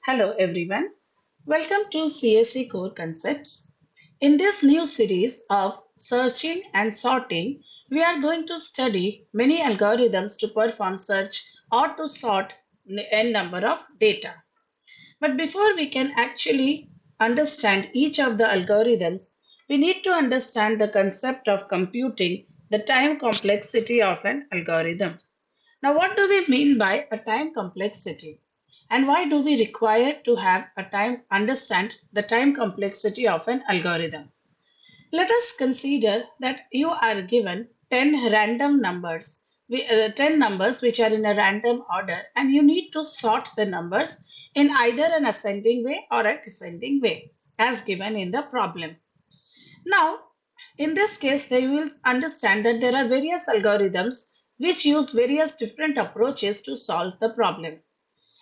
Hello everyone. Welcome to CSE Core Concepts. In this new series of searching and sorting, we are going to study many algorithms to perform search or to sort n number of data. But before we can actually understand each of the algorithms, we need to understand the concept of computing the time complexity of an algorithm. Now, what do we mean by a time complexity? And why do we require to have a time understand the time complexity of an algorithm? Let us consider that you are given 10 random numbers, 10 numbers which are in a random order, and you need to sort the numbers in either an ascending way or a descending way, as given in the problem. Now, in this case, they will understand that there are various algorithms which use various different approaches to solve the problem.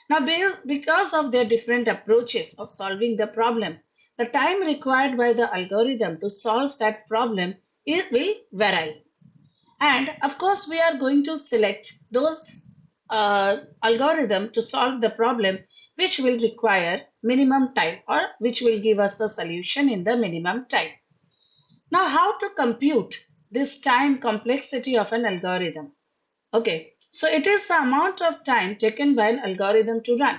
Now, because of their different approaches of solving the problem, the time required by the algorithm to solve that problem will vary. And of course, we are going to select those algorithm to solve the problem which will require minimum time or which will give us the solution in the minimum time. Now, how to compute this time complexity of an algorithm? Okay, so it is the amount of time taken by an algorithm to run.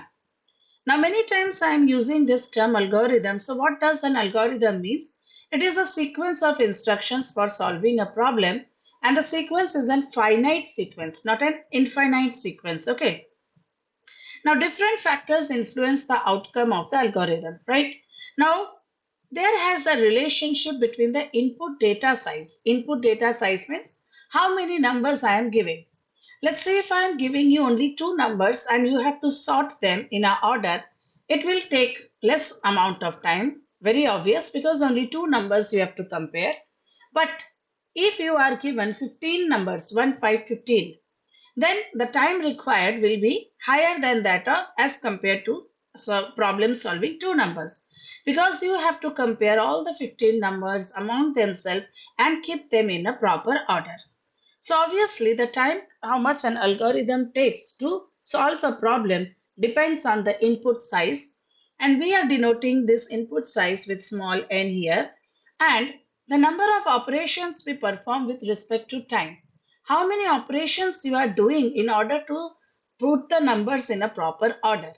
Now, many times I am using this term algorithm. So, what does an algorithm means? It is a sequence of instructions for solving a problem, and the sequence is a finite sequence, not an infinite sequence. Okay. Now, different factors influence the outcome of the algorithm, right? Now, there has a relationship between the input data size. Input data size means how many numbers I am giving. Let's say if I am giving you only two numbers and you have to sort them in a order, it will take less amount of time. Very obvious because only two numbers you have to compare. But if you are given 15 numbers, 1, 5, 15, then the time required will be higher than that of as compared to problem solving two numbers because you have to compare all the 15 numbers among themselves and keep them in a proper order. So obviously the time how much an algorithm takes to solve a problem depends on the input size, and we are denoting this input size with small n here, and the number of operations we perform with respect to time. How many operations you are doing in order to put the numbers in a proper order.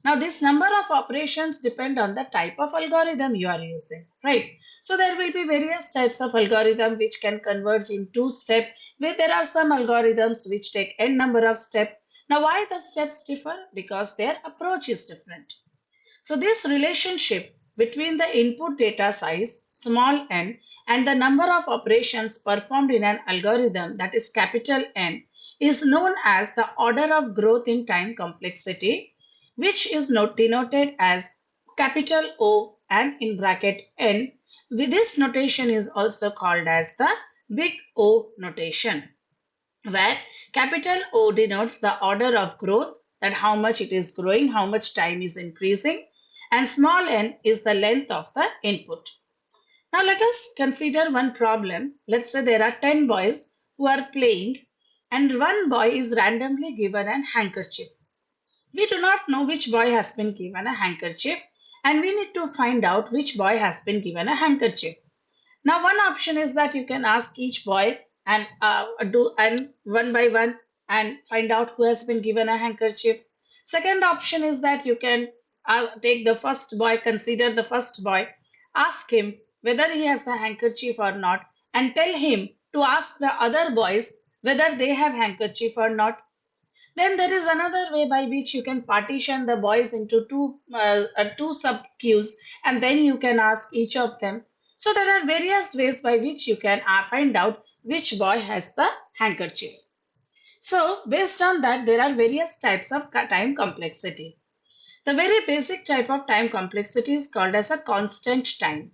Now, this number of operations depend on the type of algorithm you are using, right? So there will be various types of algorithm which can converge in two step, where there are some algorithms which take n number of steps. Now, why the steps differ? Because their approach is different. So this relationship between the input data size, small n, and the number of operations performed in an algorithm, that is capital N, is known as the order of growth in time complexity, which is denoted as capital O and in bracket n. With this notation is also called as the big O notation, where capital O denotes the order of growth, that how much it is growing, how much time is increasing, and small n is the length of the input. Now let us consider one problem. Let's say there are 10 boys who are playing and one boy is randomly given an handkerchief. We do not know which boy has been given a handkerchief, and we need to find out which boy has been given a handkerchief. Now, one option is that you can ask each boy and do and one by one and find out who has been given a handkerchief. Second option is that you can take the first boy, consider the first boy, ask him whether he has the handkerchief or not, and tell him to ask the other boys whether they have handkerchief or not. Then there is another way by which you can partition the boys into two sub queues, and then you can ask each of them. So there are various ways by which you can find out which boy has the handkerchief. So based on that, there are various types of time complexity. The very basic type of time complexity is called as a constant time.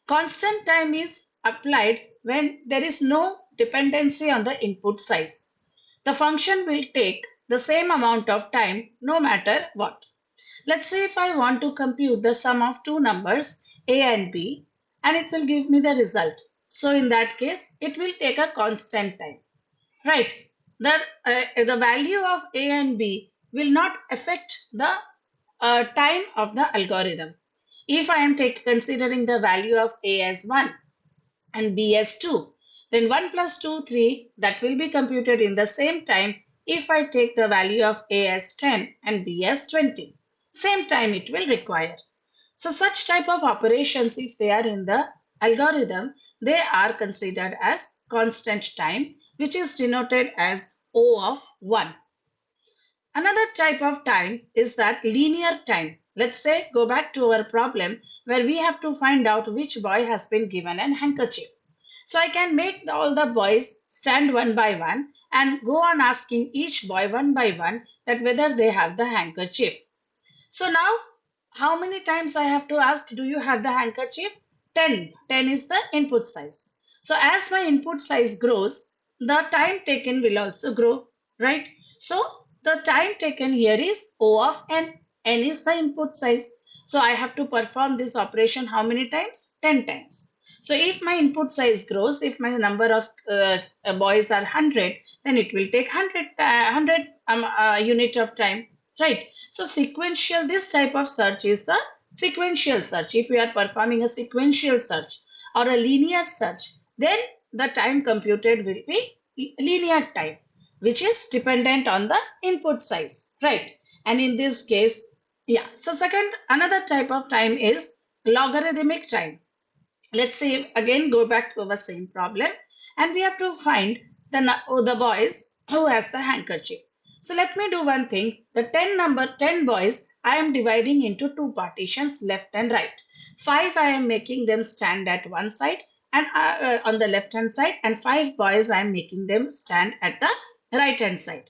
Constant time is applied when there is no dependency on the input size. The function will take the same amount of time no matter what. Let's say if I want to compute the sum of two numbers a and b, and it will give me the result. So in that case, it will take a constant time, right? The value of a and b will not affect the time of the algorithm. If I am considering the value of A as 1 and B as 2, then 1 plus 2, 3, that will be computed in the same time if I take the value of A as 10 and B as 20. Same time it will require. So such type of operations, if they are in the algorithm, they are considered as constant time, which is denoted as O of 1. Another type of time is that linear time. Let's say go back to our problem where we have to find out which boy has been given an handkerchief. So I can make all the boys stand one by one and go on asking each boy one by one that whether they have the handkerchief. So now how many times I have to ask, do you have the handkerchief? 10. 10 is the input size. So as my input size grows, the time taken will also grow, right? So the time taken here is O of n. N is the input size. So I have to perform this operation how many times? 10 times. So if my input size grows, if my number of boys are 100, then it will take 100 unit of time, right? So sequential, this type of search is a sequential search. If we are performing a sequential search or a linear search, then the time computed will be linear time, which is dependent on the input size, right? And in this case, yeah. So second, another type of time is logarithmic time. Let's say again go back to our same problem, and we have to find the boys who has the handkerchief. So let me do one thing. The 10 boys I am dividing into two partitions, left and right. 5 I am making them stand at one side and on the left hand side, and 5 boys I am making them stand at the right hand side.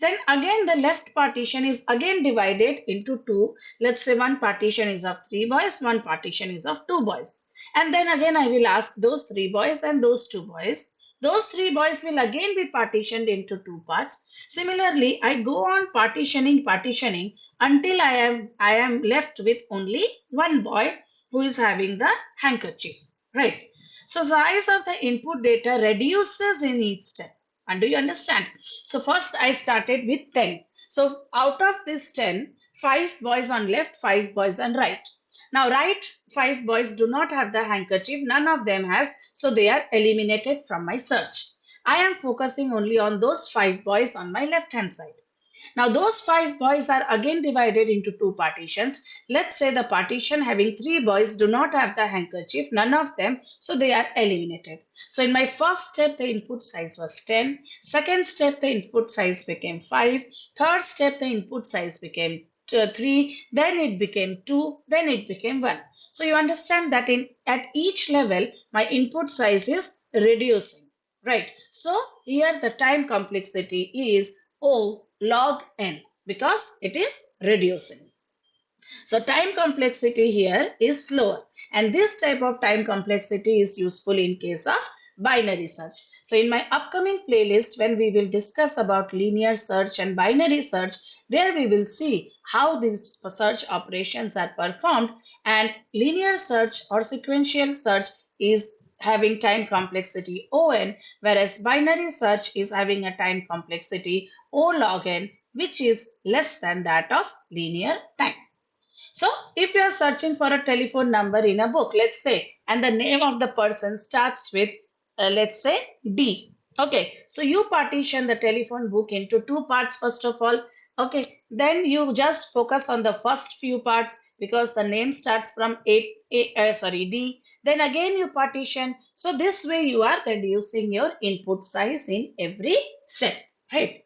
Then again the left partition is again divided into two. Let's say one partition is of 3 boys, one partition is of 2 boys. And then again I will ask those 3 boys and those 2 boys. Those 3 boys will again be partitioned into 2 parts. Similarly, I go on partitioning until I am left with only one boy who is having the handkerchief, right? So size of the input data reduces in each step. And do you understand? So first I started with 10. So out of this 10, 5 boys on left, 5 boys on right. Now right 5 boys do not have the handkerchief. None of them has. So they are eliminated from my search. I am focusing only on those 5 boys on my left hand side. Now those 5 boys are again divided into two partitions. Let's say the partition having 3 boys do not have the handkerchief, none of them, so they are eliminated. So in my first step the input size was 10. Second step the input size became 5. Third step the input size became 3, then it became 2, then it became 1. So you understand that at each level my input size is reducing, right? So here the time complexity is O log n because it is reducing. So time complexity here is slower, and this type of time complexity is useful in case of binary search. So in my upcoming playlist, when we will discuss about linear search and binary search, there we will see how these search operations are performed, and linear search or sequential search is having time complexity On, whereas binary search is having a time complexity O log n, which is less than that of linear time. So if you are searching for a telephone number in a book, let's say, and the name of the person starts with, let's say, D. Okay, so you partition the telephone book into two parts first of all. Okay, then you just focus on the first few parts because the name starts from D. Then again you partition. So this way you are reducing your input size in every step, right?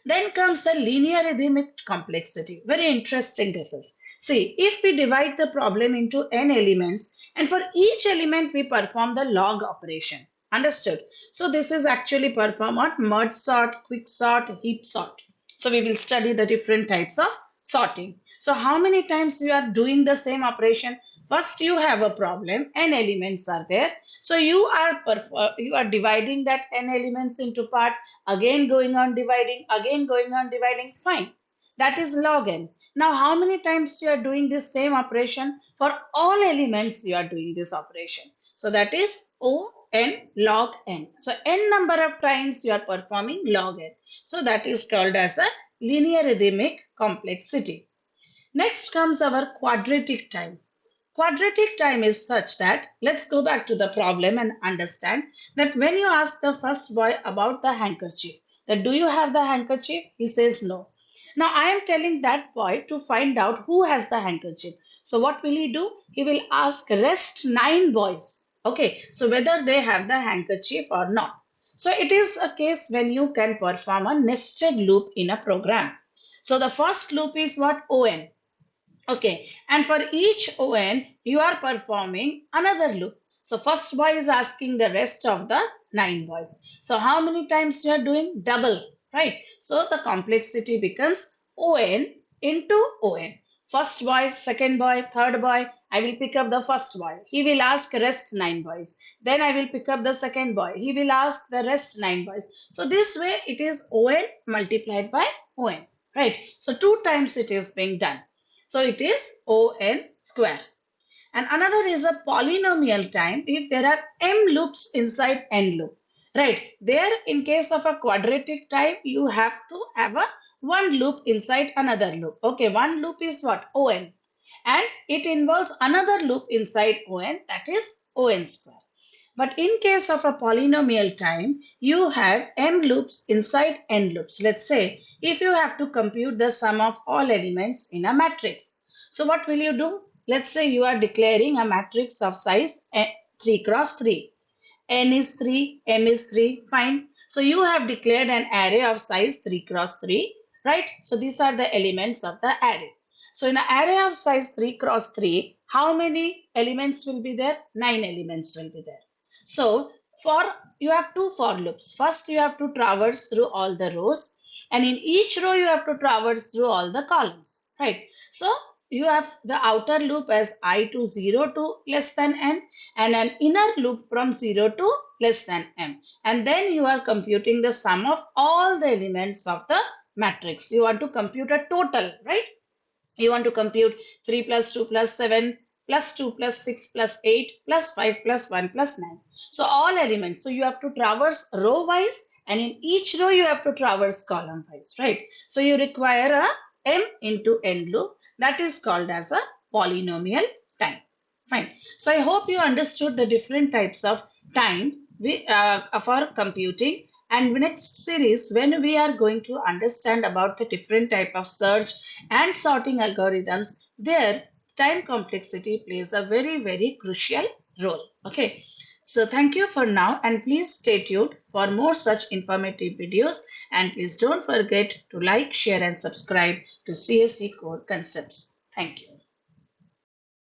Then comes the linear rhythmic complexity. Very interesting this is. See, if we divide the problem into n elements, and for each element we perform the log operation. Understood? So this is actually performed on merge sort, quick sort, heap sort. So we will study the different types of sorting. So how many times you are doing the same operation? First you have a problem, n elements are there. So you are dividing that n elements into part, again going on dividing, fine. That is log n. Now how many times you are doing this same operation? For all elements you are doing this operation. So that is O n log n. So n number of times you are performing log n. So that is called as a linear rhythmic complexity. Next comes our quadratic time. Quadratic time is such that, let's go back to the problem and understand that when you ask the first boy about the handkerchief, that do you have the handkerchief? He says no. Now I am telling that boy to find out who has the handkerchief. So what will he do? He will ask rest 9 boys. Okay, so whether they have the handkerchief or not. So it is a case when you can perform a nested loop in a program. So the first loop is what? On. Okay, and for each on, you are performing another loop. So first boy is asking the rest of the 9 boys. So how many times you are doing? Double, right? So the complexity becomes on into on. First boy, second boy, third boy, I will pick up the first boy. He will ask rest 9 boys. Then I will pick up the second boy. He will ask the rest 9 boys. So this way it is on multiplied by on, right? So 2 times it is being done. So it is on square. And another is a polynomial time if there are m loops inside n loop. Right. There in case of a quadratic time, you have to have a one loop inside another loop. Okay, one loop is what? On. And it involves another loop inside on, that is on square. But in case of a polynomial time, you have m loops inside n loops. Let's say if you have to compute the sum of all elements in a matrix. So what will you do? Let's say you are declaring a matrix of size 3 cross 3. N is 3, M is 3, fine. So you have declared an array of size 3 cross 3, right? So these are the elements of the array. So in an array of size 3 cross 3, how many elements will be there? 9 elements will be there. So you have 2 for loops. First you have to traverse through all the rows, and in each row you have to traverse through all the columns, right? So you have the outer loop as I to 0 to less than n, and an inner loop from 0 to less than m. And then you are computing the sum of all the elements of the matrix. You want to compute a total, right? You want to compute 3 plus 2 plus 7 plus 2 plus 6 plus 8 plus 5 plus 1 plus 9. So all elements. So you have to traverse row wise, and in each row you have to traverse column wise, right? So you require a m into n loop. That is called as a polynomial time. Fine. So I hope you understood the different types of time for computing, and next series when we are going to understand about the different type of search and sorting algorithms, there time complexity plays a very crucial role. Okay, so thank you for now, and please stay tuned for more such informative videos, and please don't forget to like, share and subscribe to CSE Core Concepts. Thank you.